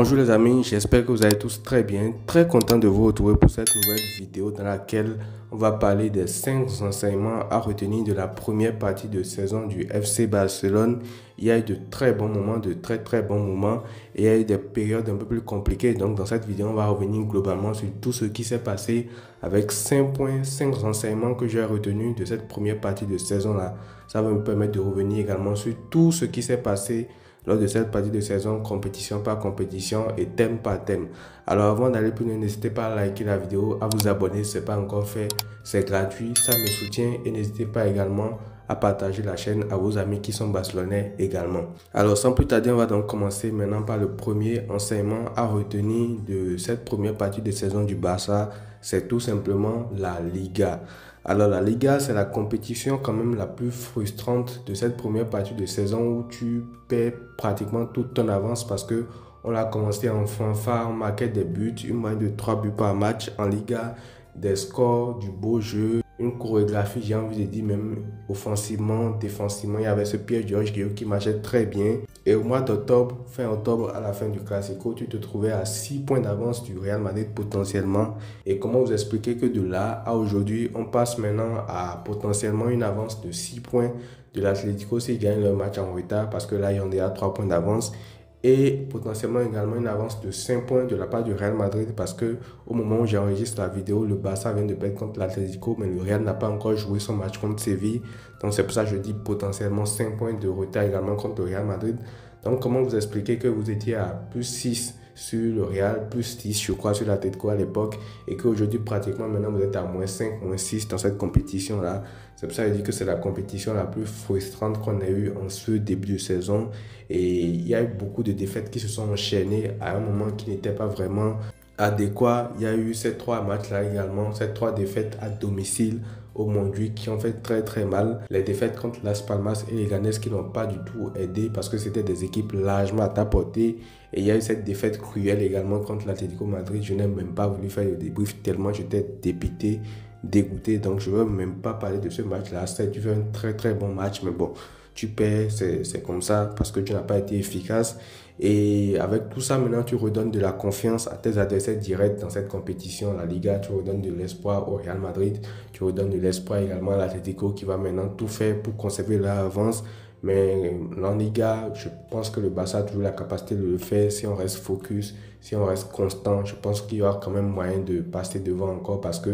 Bonjour les amis, j'espère que vous allez tous très bien. Très content de vous retrouver pour cette nouvelle vidéo dans laquelle on va parler des 5 enseignements à retenir de la première partie de saison du FC Barcelone. Il y a eu de très bons moments, de très bons moments et il y a eu des périodes un peu plus compliquées. Donc dans cette vidéo, on va revenir globalement sur tout ce qui s'est passé avec 5 points, 5 enseignements que j'ai retenus de cette première partie de saison là. Ça va me permettre de revenir également sur tout ce qui s'est passé lors de cette partie de saison, compétition par compétition et thème par thème. Alors avant d'aller plus loin, n'hésitez pas à liker la vidéo, à vous abonner si ce n'est pas encore fait. C'est gratuit, ça me soutient et n'hésitez pas également à partager la chaîne à vos amis qui sont barcelonais également. Alors sans plus tarder, on va donc commencer maintenant par le premier enseignement à retenir de cette première partie de saison du Barça. C'est tout simplement la Liga. Alors la Liga, c'est la compétition quand même la plus frustrante de cette première partie de saison où tu perds pratiquement toute ton avance parce que on a commencé en fanfare, on marquait des buts, une moyenne de 3 buts par match en Liga, des scores, du beau jeu, une chorégraphie, j'ai envie de dire même offensivement, défensivement. Il y avait ce Pierre-Georges Guéhiaud qui marchait très bien. Et au mois d'octobre, fin octobre, à la fin du Classico, tu te trouvais à 6 points d'avance du Real Madrid potentiellement. Et comment vous expliquer que de là à aujourd'hui, on passe maintenant à potentiellement une avance de 6 points de l'Atlético s'ils gagnent leur match en retard parce que là, il y en a 3 points d'avance. Et potentiellement également une avance de 5 points de la part du Real Madrid parce que au moment où j'enregistre la vidéo, le Barça vient de perdre contre l'Atlético, mais le Real n'a pas encore joué son match contre Séville. Donc c'est pour ça que je dis potentiellement 5 points de retard également contre le Real Madrid. Donc comment vous expliquer que vous étiez à plus 6 sur le Real, plus 10 je crois sur l'Atlético à l'époque et qu'aujourd'hui pratiquement maintenant vous êtes à moins 5, moins 6 dans cette compétition là. C'est pour ça que je dis que c'est la compétition la plus frustrante qu'on ait eue en ce début de saison et il y a eu beaucoup de défaites qui se sont enchaînées à un moment qui n'était pas vraiment adéquat. Il y a eu ces 3 matchs là également, ces 3 défaites à domicile au Montjuïc qui ont fait très mal. Les défaites contre Las Palmas et les Leganés qui n'ont pas du tout aidé parce que c'était des équipes largement à ta portée. Et il y a eu cette défaite cruelle également contre l'Atlético Madrid. Je n'ai même pas voulu faire le débrief tellement j'étais dépité, dégoûté. Donc je ne veux même pas parler de ce match-là. C'était un très bon match, mais bon, tu perds, c'est comme ça parce que tu n'as pas été efficace. Et avec tout ça, maintenant, tu redonnes de la confiance à tes adversaires directs dans cette compétition, la Liga. Tu redonnes de l'espoir au Real Madrid. Tu redonnes de l'espoir également à l'Atlético qui va maintenant tout faire pour conserver leur avance. Mais en Liga, je pense que le Barça a toujours la capacité de le faire si on reste focus, si on reste constant. Je pense qu'il y aura quand même moyen de passer devant encore parce que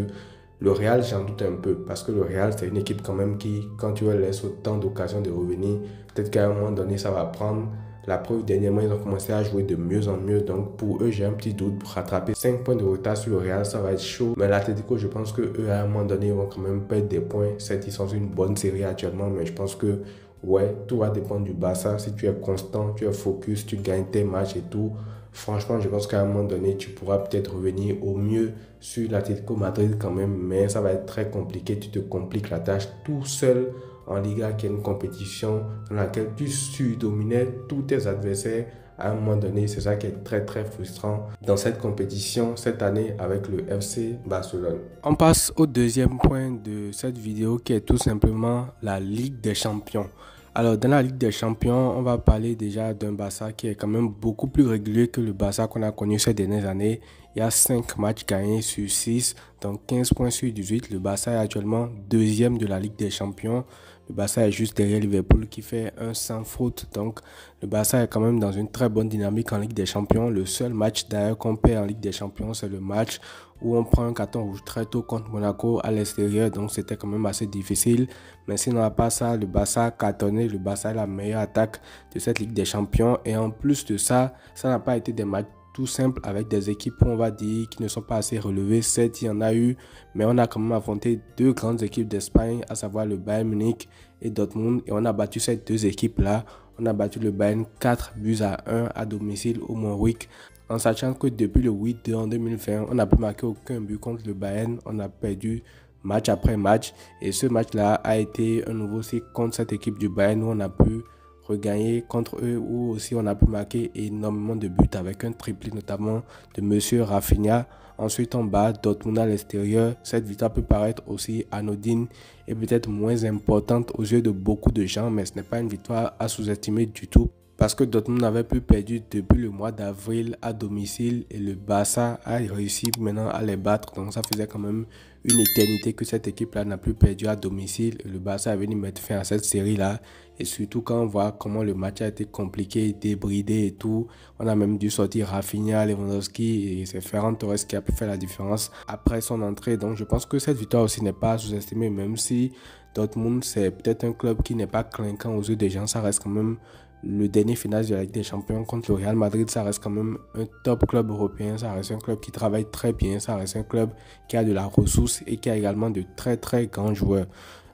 le Real, j'en doute un peu parce que le Real, c'est une équipe quand même qui, quand tu leur laisses autant d'occasions de revenir, peut-être qu'à un moment donné, ça va prendre. La preuve, dernièrement, ils ont commencé à jouer de mieux en mieux. Donc, pour eux, j'ai un petit doute pour rattraper 5 points de retard sur le Real. Ça va être chaud. Mais l'Atlético, je pense qu'eux, à un moment donné, ils vont quand même perdre des points. Certes, ils sont sur une bonne série actuellement, mais je pense que, ouais, tout va dépendre du Barça. Si tu es constant, tu es focus, tu gagnes tes matchs et tout. Franchement, je pense qu'à un moment donné, tu pourras peut-être revenir au mieux sur l'Atlético Madrid quand même. Mais ça va être très compliqué. Tu te compliques la tâche tout seul en Liga, qui est une compétition dans laquelle tu surdominais tous tes adversaires à un moment donné. C'est ça qui est très frustrant dans cette compétition cette année avec le FC Barcelone. On passe au deuxième point de cette vidéo qui est tout simplement la Ligue des Champions. Alors dans la Ligue des Champions, on va parler déjà d'un Barça qui est quand même beaucoup plus régulier que le Barça qu'on a connu ces dernières années. Il y a 5 matchs gagnés sur 6, donc 15 points sur 18. Le Barça est actuellement deuxième de la Ligue des Champions. Le Barça est juste derrière Liverpool qui fait un sans faute. Donc le Barça est quand même dans une très bonne dynamique en Ligue des Champions. Le seul match d'ailleurs qu'on perd en Ligue des Champions, c'est le match où on prend un carton rouge très tôt contre Monaco à l'extérieur. Donc c'était quand même assez difficile. Mais sinon à part ça, le Barça a cartonné. Le Barça est la meilleure attaque de cette Ligue des Champions. Et en plus de ça, ça n'a pas été des matchs tout simple avec des équipes, on va dire, qui ne sont pas assez relevées. Certes, il y en a eu, mais on a quand même affronté 2 grandes équipes d'Espagne, à savoir le Bayern Munich et Dortmund. Et on a battu ces 2 équipes-là. On a battu le Bayern 4 buts à 1 à domicile au Montjuïc. En sachant que depuis le 8-2 en 2020, on n'a pu marquer aucun but contre le Bayern. On a perdu match après match. Et ce match-là a été un nouveau cycle contre cette équipe du Bayern où on a pu regagner contre eux, où aussi on a pu marquer énormément de buts avec un triplé notamment de Monsieur Rafinha. Ensuite en bas, Dortmund à l'extérieur. Cette victoire peut paraître aussi anodine et peut-être moins importante aux yeux de beaucoup de gens, mais ce n'est pas une victoire à sous-estimer du tout. parce que Dortmund n'avait plus perdu depuis le mois d'avril à domicile et le Barça a réussi maintenant à les battre. Donc ça faisait quand même une éternité que cette équipe-là n'a plus perdu à domicile. Et le Barça est venu mettre fin à cette série-là. Et surtout quand on voit comment le match a été compliqué, débridé et tout. On a même dû sortir Rafinha, Lewandowski et c'est Ferran Torres qui a pu faire la différence après son entrée. Donc je pense que cette victoire aussi n'est pas sous-estimée, même si Dortmund c'est peut-être un club qui n'est pas clinquant aux yeux des gens. Ça reste quand même le dernier final de la Ligue des Champions contre le Real Madrid. Ça reste quand même un top club européen. Ça reste un club qui travaille très bien. Ça reste un club qui a de la ressource et qui a également de très très grands joueurs.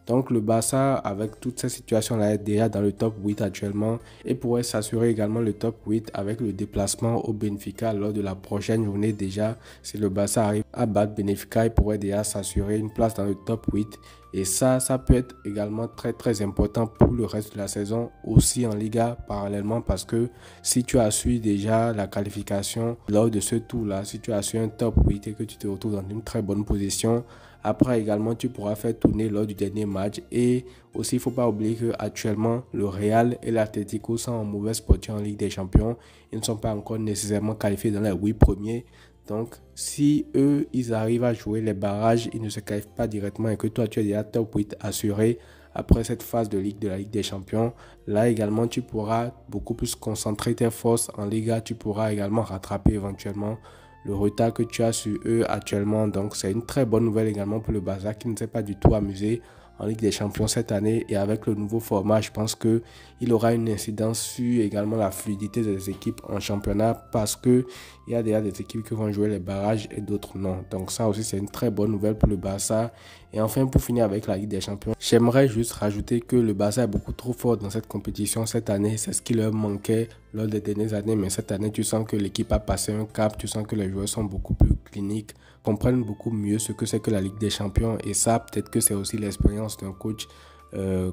Donc le Barça, avec toutes ces situations-là, est déjà dans le top 8 actuellement et pourrait s'assurer également le top 8 avec le déplacement au Benfica lors de la prochaine journée déjà. Si le Barça arrive à battre Benfica, il pourrait déjà s'assurer une place dans le top 8. Et ça peut être également très très important pour le reste de la saison, aussi en Liga parallèlement, parce que si tu as su déjà la qualification lors de ce tour-là, si tu as su un top 8 et que tu te retrouves dans une très bonne position, après également tu pourras faire tourner lors du dernier match. Et aussi il ne faut pas oublier qu'actuellement le Real et l'Atlético sont en mauvaise posture en Ligue des Champions. Ils ne sont pas encore nécessairement qualifiés dans les 8 premiers. Donc, si eux, ils arrivent à jouer les barrages, ils ne se qualifient pas directement et que toi, tu es déjà top 8 assuré après cette phase de Ligue de la Ligue des Champions, là également, tu pourras beaucoup plus concentrer tes forces en Liga. Tu pourras également rattraper éventuellement le retard que tu as sur eux actuellement. Donc, c'est une très bonne nouvelle également pour le Barça qui ne s'est pas du tout amusé en Ligue des Champions cette année. Et avec le nouveau format, je pense qu'il aura une incidence sur également la fluidité des équipes en championnat, parce qu'il y a déjà des équipes qui vont jouer les barrages et d'autres non. Donc ça aussi, c'est une très bonne nouvelle pour le Barça. Et enfin, pour finir avec la Ligue des Champions, j'aimerais juste rajouter que le Barça est beaucoup trop fort dans cette compétition cette année. C'est ce qui leur manquait lors des dernières années. Mais cette année, tu sens que l'équipe a passé un cap. Tu sens que les joueurs sont beaucoup plus cliniques, comprennent beaucoup mieux ce que c'est que la Ligue des Champions. Et ça, peut-être que c'est aussi l'expérience d'un coach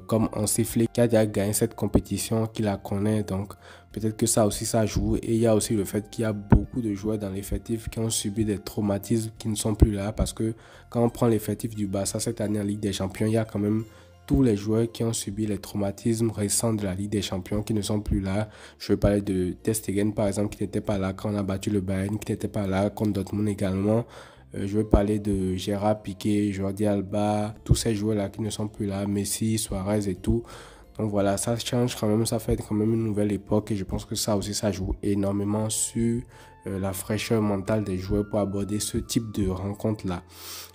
comme Hansi Flick qui a déjà gagné cette compétition, qui la connaît. Donc peut-être que ça aussi, ça joue. Et il y a aussi le fait qu'il y a beaucoup de joueurs dans l'effectif qui ont subi des traumatismes qui ne sont plus là. Parce que quand on prend l'effectif du Barça cette année en Ligue des Champions, il y a quand même tous les joueurs qui ont subi les traumatismes récents de la Ligue des Champions qui ne sont plus là. Je veux parler de Ter Stegen par exemple, qui n'était pas là quand on a battu le Bayern, qui n'était pas là contre Dortmund également. Je veux parler de Gérard Piqué, Jordi Alba, tous ces joueurs-là qui ne sont plus là, Messi, Suarez et tout. Donc voilà, ça change quand même, ça fait quand même une nouvelle époque et je pense que ça aussi, ça joue énormément sur la fraîcheur mentale des joueurs pour aborder ce type de rencontre-là.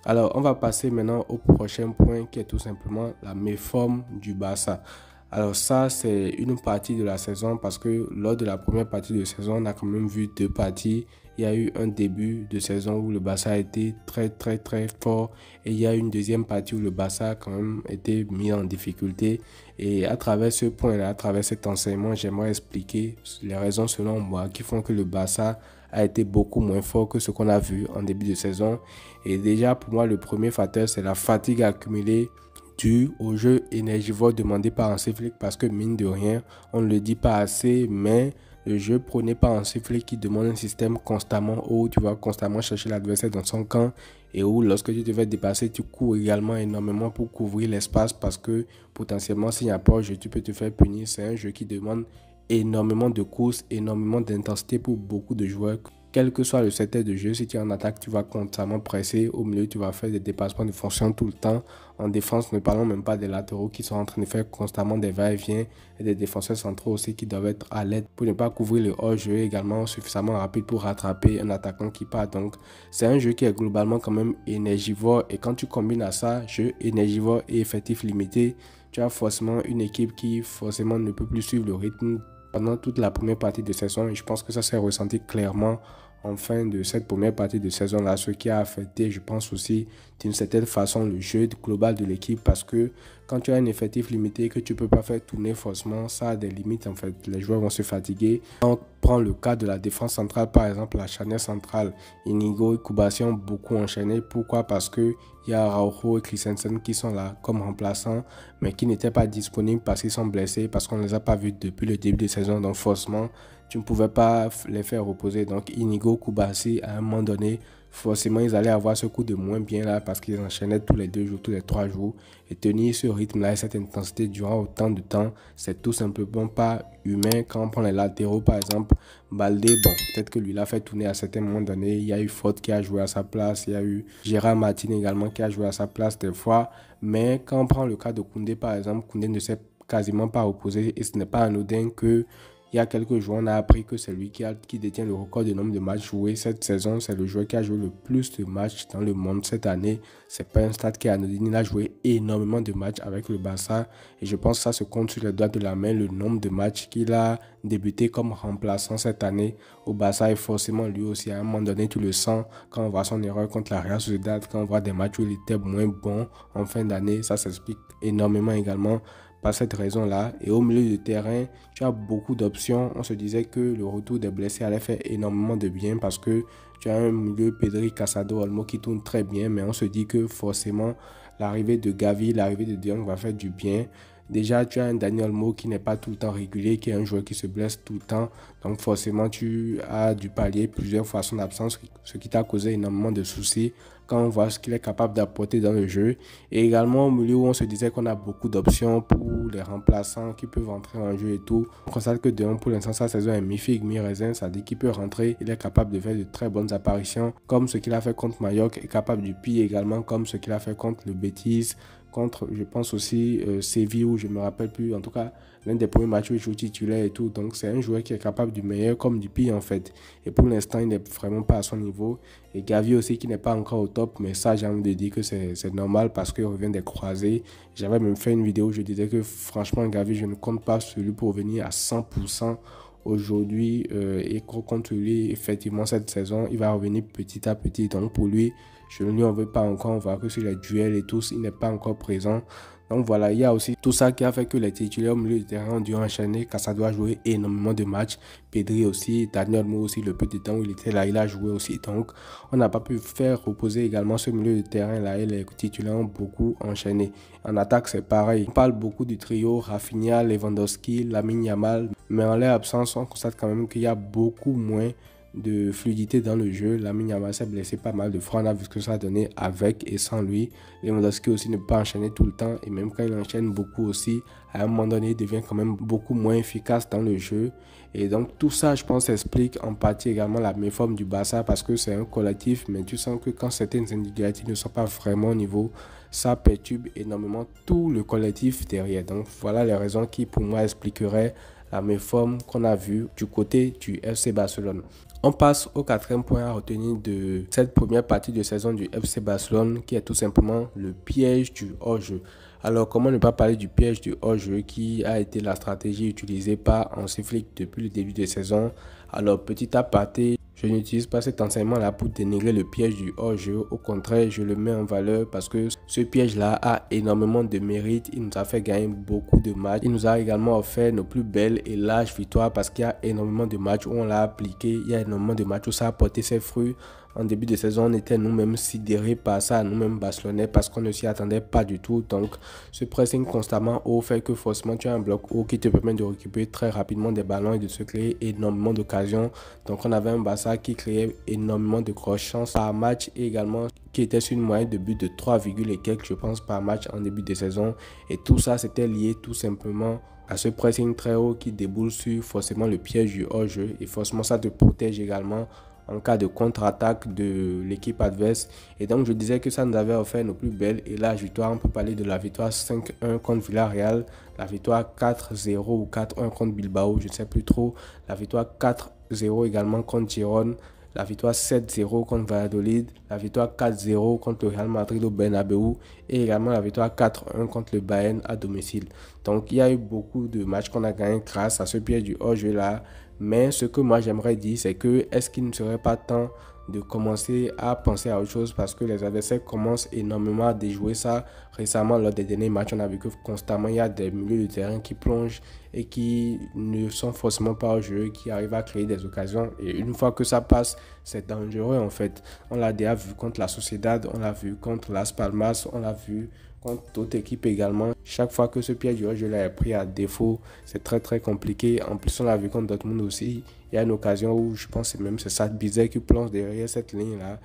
Alors, on va passer maintenant au prochain point qui est tout simplement la méforme du Barça. Alors ça, c'est une partie de la saison parce que lors de la première partie de saison, on a quand même vu deux parties. Il y a eu un début de saison où le Barça a été très très très fort et il y a une deuxième partie où le Barça a quand même été mis en difficulté. Et à travers ce point-là, à travers cet enseignement, j'aimerais expliquer les raisons selon moi qui font que le Barça a été beaucoup moins fort que ce qu'on a vu en début de saison. Et déjà pour moi, le premier facteur, c'est la fatigue accumulée dû au jeu énergivore demandé par Hansi Flick, parce que mine de rien, on ne le dit pas assez, mais le jeu prôné par Hansi Flick qui demande un système constamment où tu vas constamment chercher l'adversaire dans son camp et où lorsque tu te fais dépasser, tu cours également énormément pour couvrir l'espace parce que potentiellement s'il n'y a pas de jeu, tu peux te faire punir. C'est un jeu qui demande énormément de courses, énormément d'intensité pour beaucoup de joueurs. Quel que soit le secteur de jeu, si tu es en attaque, tu vas constamment presser. Au milieu, tu vas faire des dépassements de fonction tout le temps. En défense, ne parlons même pas des latéraux qui sont en train de faire constamment des va-et-vient. Et des défenseurs centraux aussi qui doivent être à l'aide pour ne pas couvrir le hors-jeu également suffisamment rapide pour rattraper un attaquant qui part. Donc, c'est un jeu qui est globalement quand même énergivore. Et quand tu combines à ça, jeu énergivore et effectif limité, tu as forcément une équipe qui forcément ne peut plus suivre le rythme pendant toute la première partie de saison. Et je pense que ça s'est ressenti clairement en fin de cette première partie de saison-là, ce qui a affecté, je pense aussi, d'une certaine façon, le jeu global de l'équipe, parce que quand tu as un effectif limité que tu ne peux pas faire tourner forcément, ça a des limites en fait. Les joueurs vont se fatiguer. On prend le cas de la défense centrale, par exemple, la charnière centrale, Inigo et Koubassi ont beaucoup enchaîné. Pourquoi? Parce qu'il y a Araujo et Christensen qui sont là comme remplaçants, mais qui n'étaient pas disponibles parce qu'ils sont blessés, parce qu'on ne les a pas vus depuis le début de saison. Donc forcément, tu ne pouvais pas les faire reposer. Donc Inigo, Koubassi, à un moment donné, forcément ils allaient avoir ce coup de moins bien là parce qu'ils enchaînaient tous les 2 jours, tous les 3 jours. Et tenir ce rythme-là et cette intensité durant autant de temps, c'est tout simplement pas humain. Quand on prend les latéraux par exemple, Baldé, bon, peut-être que lui l'a fait tourner à certains moments donnés. Il y a eu Ford qui a joué à sa place, il y a eu Gérard Martin également qui a joué à sa place des fois. Mais quand on prend le cas de Koundé par exemple, Koundé ne s'est quasiment pas reposer et ce n'est pas anodin que il y a quelques jours, on a appris que c'est lui qui détient le record de nombre de matchs joués cette saison. C'est le joueur qui a joué le plus de matchs dans le monde cette année. C'est pas un stade qui est anodin. Il a joué énormément de matchs avec le Barça. Et je pense que ça se compte sur les doigts de la main, le nombre de matchs qu'il a débuté comme remplaçant cette année au Barça. Et forcément, lui aussi, à un moment donné, tu le sens quand on voit son erreur contre la Real Sociedad, quand on voit des matchs où il était moins bon en fin d'année. Ça s'explique énormément également par cette raison-là. Et au milieu de terrain, tu as beaucoup d'options. On se disait que le retour des blessés allait faire énormément de bien parce que tu as un milieu Pedri, Casado, Olmo qui tourne très bien, mais on se dit que forcément l'arrivée de Gavi, l'arrivée de De Jong va faire du bien. Déjà, tu as un Daniel Olmo qui n'est pas tout le temps régulier, qui est un joueur qui se blesse tout le temps. Donc forcément, tu as dû pallier plusieurs fois son absence, ce qui t'a causé énormément de soucis quand on voit ce qu'il est capable d'apporter dans le jeu. Et également au milieu où on se disait qu'on a beaucoup d'options pour les remplaçants qui peuvent entrer en jeu et tout. On constate que De Jong, pour l'instant, sa saison est mi-figue, mi-raisin. Ça dit qu'il peut rentrer, il est capable de faire de très bonnes apparitions, comme ce qu'il a fait contre Mallorca, est capable du pire également, comme ce qu'il a fait contre le Betis, contre, je pense aussi, Séville, où je ne me rappelle plus, en tout cas, l'un des premiers matchs où il joue titulaire et tout. Donc, c'est un joueur qui est capable du meilleur comme du pire, en fait. Et pour l'instant, il n'est vraiment pas à son niveau. Et Gavi aussi, qui n'est pas encore au top, mais ça, j'ai envie de dire que c'est normal parce qu'il revient des croisés. J'avais même fait une vidéo où je disais que, franchement, Gavi, je ne compte pas sur lui pour revenir à 100%. Aujourd'hui, et contre lui, effectivement, cette saison, il va revenir petit à petit. Donc, pour lui, je ne lui en veux pas encore. On voit que sur les duels et tout, il n'est pas encore présent. Donc voilà, il y a aussi tout ça qui a fait que les titulaires au milieu du terrain ont dû enchaîner car ça doit jouer énormément de matchs. Pedri aussi, Daniel Olmo aussi, le peu de temps où il était là, il a joué aussi. Donc on n'a pas pu faire reposer également ce milieu de terrain là et les titulaires ont beaucoup enchaîné. En attaque, c'est pareil. On parle beaucoup du trio Rafinha, Lewandowski, Lamine Yamal, mais en leur absence, on constate quand même qu'il y a beaucoup moins de fluidité dans le jeu. Lamine Yamal s'est blessé pas mal de fois. On a vu ce que ça a donné avec et sans lui. Lewandowski aussi ne peut pas enchaîner tout le temps. Et même quand il enchaîne beaucoup aussi, à un moment donné, il devient quand même beaucoup moins efficace dans le jeu. Et donc tout ça, je pense, explique en partie également la méforme du Barça parce que c'est un collectif. Mais tu sens que quand certaines individualités ne sont pas vraiment au niveau, ça perturbe énormément tout le collectif derrière. Donc voilà les raisons qui pour moi expliqueraient la méforme qu'on a vue du côté du FC Barcelone. On passe au quatrième point à retenir de cette première partie de saison du FC Barcelone qui est tout simplement le piège du hors-jeu. Alors comment ne pas parler du piège du hors-jeu qui a été la stratégie utilisée par Hansi Flick depuis le début de saison. Alors petit aparté, je n'utilise pas cet enseignement-là pour dénigrer le piège du hors-jeu. Au contraire, je le mets en valeur parce que ce piège-là a énormément de mérite. Il nous a fait gagner beaucoup de matchs. Il nous a également offert nos plus belles et larges victoires parce qu'il y a énormément de matchs où on l'a appliqué. Il y a énormément de matchs où ça a porté ses fruits. En début de saison, on était nous-mêmes sidérés par ça, nous-mêmes Barcelonais, parce qu'on ne s'y attendait pas du tout. Donc, ce pressing constamment haut fait que forcément, tu as un bloc haut qui te permet de récupérer très rapidement des ballons et de se créer énormément d'occasions. Donc, on avait un Barça qui créait énormément de grosses chances par match et également qui était sur une moyenne de but de 3, et quelques, je pense, par match en début de saison. Et tout ça, c'était lié tout simplement à ce pressing très haut qui déboule sur forcément le piège du hors-jeu. Et forcément, ça te protège également en cas de contre-attaque de l'équipe adverse. Et donc, je disais que ça nous avait offert nos plus belles et larges victoires. On peut parler de la victoire 5-1 contre Villarreal, la victoire 4-0 ou 4-1 contre Bilbao, je ne sais plus trop, la victoire 4-0 également contre Girona, la victoire 7-0 contre Valladolid, la victoire 4-0 contre le Real Madrid au Bernabeu et également la victoire 4-1 contre le Bayern à domicile. Donc, il y a eu beaucoup de matchs qu'on a gagnés grâce à ce piège du hors-jeu là. Mais ce que moi j'aimerais dire, c'est que est-ce qu'il ne serait pas temps de commencer à penser à autre chose parce que les adversaires commencent énormément à déjouer ça. Récemment, lors des derniers matchs, on a vu que constamment il y a des milieux de terrain qui plongent et qui ne sont forcément pas au jeu, qui arrivent à créer des occasions. Et une fois que ça passe, c'est dangereux en fait. On l'a déjà vu contre la Sociedad, on l'a vu contre Las Palmas, on l'a vu contre d'autres équipes également. Chaque fois que ce piège du hors-jeu est pris à défaut, c'est très très compliqué. En plus, on l'a vu contre Dortmund aussi. Il y a une occasion où je pense que c'est Sad Bizet qui plonge derrière cette ligne-là.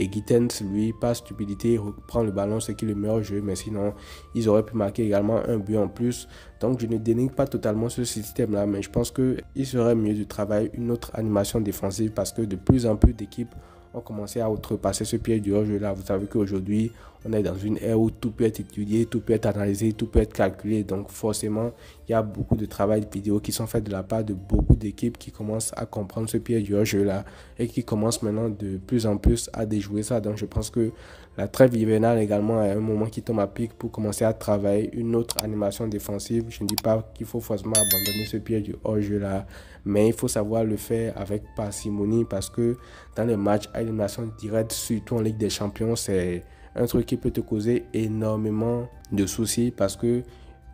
Et Gittens, lui, par stupidité, reprend le ballon, ce qui est le meilleur jeu. Mais sinon, ils auraient pu marquer également un but en plus. Donc, je ne dénigre pas totalement ce système-là. Mais je pense qu'il serait mieux de travailler une autre animation défensive parce que de plus en plus d'équipes ont commencé à outrepasser ce piège du hors-jeu-là. Vous savez qu'aujourd'hui, on est dans une ère où tout peut être étudié, tout peut être analysé, tout peut être calculé. Donc forcément, il y a beaucoup de travail vidéo qui sont faits de la part de beaucoup d'équipes qui commencent à comprendre ce piège du hors-jeu-là et qui commencent maintenant de plus en plus à déjouer ça. Donc je pense que la trêve hivernale également est un moment qui tombe à pic pour commencer à travailler une autre animation défensive. Je ne dis pas qu'il faut forcément abandonner ce piège du hors-jeu-là, mais il faut savoir le faire avec parcimonie parce que dans les matchs à élimination directe, surtout en Ligue des Champions, c'est un truc qui peut te causer énormément de soucis parce que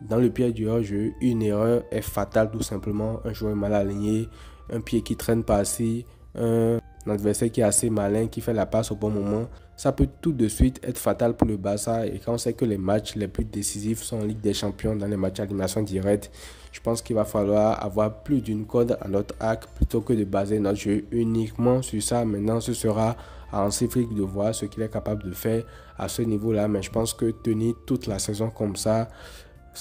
dans le piège du hors-jeu, une erreur est fatale tout simplement. Un joueur mal aligné, un pied qui traîne par-ci, un adversaire qui est assez malin, qui fait la passe au bon moment. Ça peut tout de suite être fatal pour le Barça. Et quand on sait que les matchs les plus décisifs sont en Ligue des Champions, dans les matchs à élimination directe, je pense qu'il va falloir avoir plus d'une corde à notre arc plutôt que de baser notre jeu uniquement sur ça. Maintenant, ce sera à Hansi Flick de voir ce qu'il est capable de faire à ce niveau-là. Mais je pense que tenir toute la saison comme ça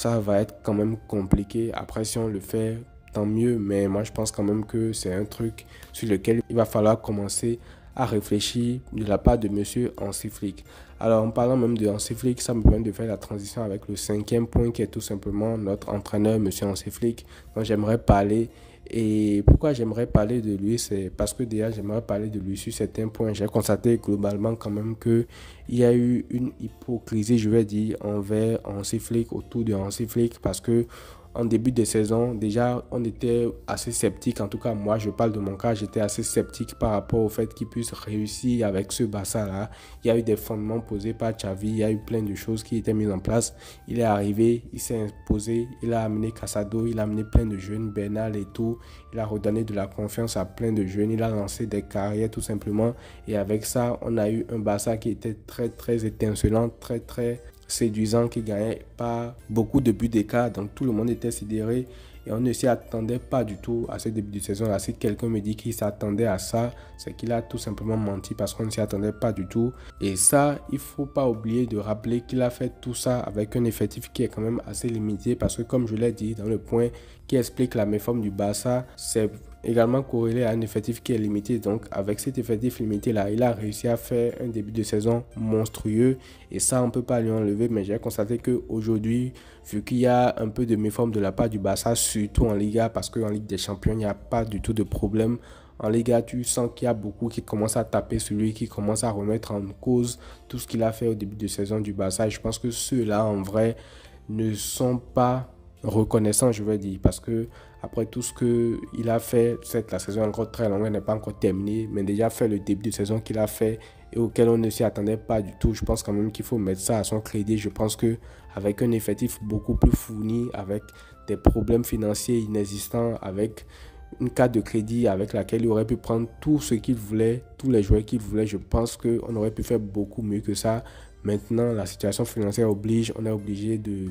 va être quand même compliqué. Après, si on le fait, tant mieux. Mais moi, je pense quand même que c'est un truc sur lequel il va falloir commencer à réfléchir de la part de monsieur Hansi Flick. Alors, en parlant même de Hansi Flick, ça me permet de faire la transition avec le cinquième point qui est tout simplement notre entraîneur, monsieur Hansi Flick, dont j'aimerais parler. Et pourquoi j'aimerais parler de lui, c'est parce que déjà j'aimerais parler de lui sur certains points. J'ai constaté globalement quand même qu'il y a eu une hypocrisie, je vais dire, envers Hansi Flick, autour de Hansi Flick, parce que en début de saison, déjà, on était assez sceptique. En tout cas, moi, je parle de mon cas, j'étais assez sceptique par rapport au fait qu'il puisse réussir avec ce Barça-là. Il y a eu des fondements posés par Xavi, il y a eu plein de choses qui étaient mises en place. Il est arrivé, il s'est imposé, il a amené Casado, il a amené plein de jeunes, Bernal et tout. Il a redonné de la confiance à plein de jeunes, il a lancé des carrières tout simplement. Et avec ça, on a eu un Barça qui était très, très étincelant, très, très séduisant, qui gagnait pas beaucoup de buts d'écart. Donc tout le monde était sidéré et on ne s'y attendait pas du tout à ce début de saison là. Si quelqu'un me dit qu'il s'attendait à ça, c'est qu'il a tout simplement menti parce qu'on ne s'y attendait pas du tout. Et ça, il faut pas oublier de rappeler qu'il a fait tout ça avec un effectif qui est quand même assez limité parce que comme je l'ai dit dans le point qui explique la méforme du Barça, c'est également corrélé à un effectif qui est limité. Donc avec cet effectif limité là, il a réussi à faire un début de saison monstrueux et ça on peut pas lui enlever. Mais j'ai constaté qu'aujourd'hui, vu qu'il y a un peu de méforme de la part du Barça, surtout en Liga, parce qu'en Ligue des Champions il n'y a pas du tout de problème. En Liga, tu sens qu'il y a beaucoup qui commencent à taper sur lui, qui commencent à remettre en cause tout ce qu'il a fait au début de saison du Barça. Et je pense que ceux-là en vrai ne sont pas reconnaissant, je veux dire, parce que après tout ce qu'il a fait, certes la saison est encore très longue, elle n'est pas encore terminée, mais déjà fait le début de saison qu'il a fait et auquel on ne s'y attendait pas du tout, je pense quand même qu'il faut mettre ça à son crédit. Je pense que avec un effectif beaucoup plus fourni, avec des problèmes financiers inexistants, avec une carte de crédit avec laquelle il aurait pu prendre tout ce qu'il voulait, tous les joueurs qu'il voulait, je pense qu'on aurait pu faire beaucoup mieux que ça. Maintenant, la situation financière oblige, on est obligé de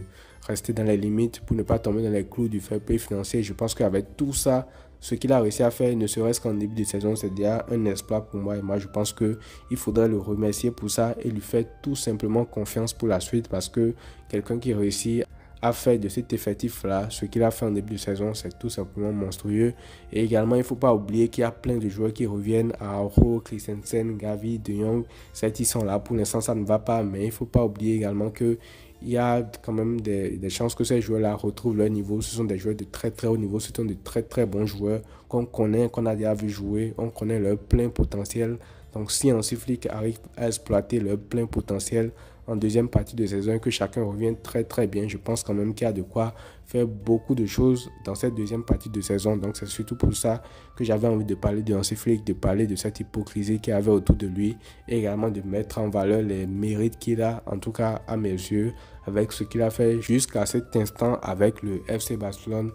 rester dans les limites pour ne pas tomber dans les clous du fair play financier. Je pense qu'avec tout ça, ce qu'il a réussi à faire, ne serait-ce qu'en début de saison, c'est déjà un exploit pour moi. Et moi, je pense qu'il faudrait le remercier pour ça et lui faire tout simplement confiance pour la suite parce que quelqu'un qui réussit à faire de cet effectif-là, ce qu'il a fait en début de saison, c'est tout simplement monstrueux. Et également, il ne faut pas oublier qu'il y a plein de joueurs qui reviennent à Araujo, Christensen, Gavi, De Jong. Certes, ils sont là. Pour l'instant, ça ne va pas, mais il ne faut pas oublier également que il y a quand même des chances que ces joueurs-là retrouvent leur niveau. Ce sont des joueurs de très très haut niveau. Ce sont de très très bons joueurs qu'on connaît, qu'on a déjà vu jouer. On connaît leur plein potentiel. Donc si Hansi Flick arrive à exploiter leur plein potentiel en deuxième partie de saison et que chacun revienne très très bien, je pense quand même qu'il y a de quoi faire beaucoup de choses dans cette deuxième partie de saison. Donc c'est surtout pour ça que j'avais envie de parler de Hansi Flick, de parler de cette hypocrisie qu'il y avait autour de lui et également de mettre en valeur les mérites qu'il a, en tout cas à mes yeux, avec ce qu'il a fait jusqu'à cet instant avec le FC Barcelone.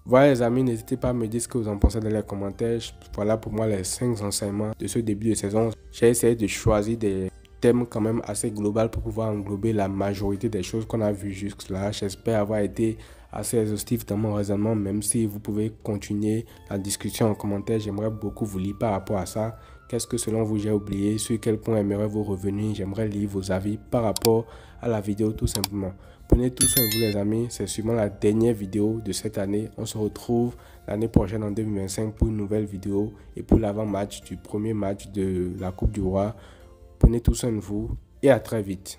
Voilà les amis, n'hésitez pas à me dire ce que vous en pensez dans les commentaires. Voilà pour moi les 5 enseignements de ce début de saison. J'ai essayé de choisir des thèmes quand même assez global pour pouvoir englober la majorité des choses qu'on a vues jusque-là. J'espère avoir été assez exhaustif dans mon raisonnement, même si vous pouvez continuer la discussion en commentaire. J'aimerais beaucoup vous lire par rapport à ça. Qu'est-ce que selon vous j'ai oublié? Sur quel point aimeriez-vous revenir? J'aimerais lire vos avis par rapport à la vidéo tout simplement. Prenez tout soin de vous les amis, c'est sûrement la dernière vidéo de cette année. On se retrouve l'année prochaine en 2025 pour une nouvelle vidéo et pour l'avant-match du premier match de la Coupe du Roi. Prenez tout soin de vous et à très vite.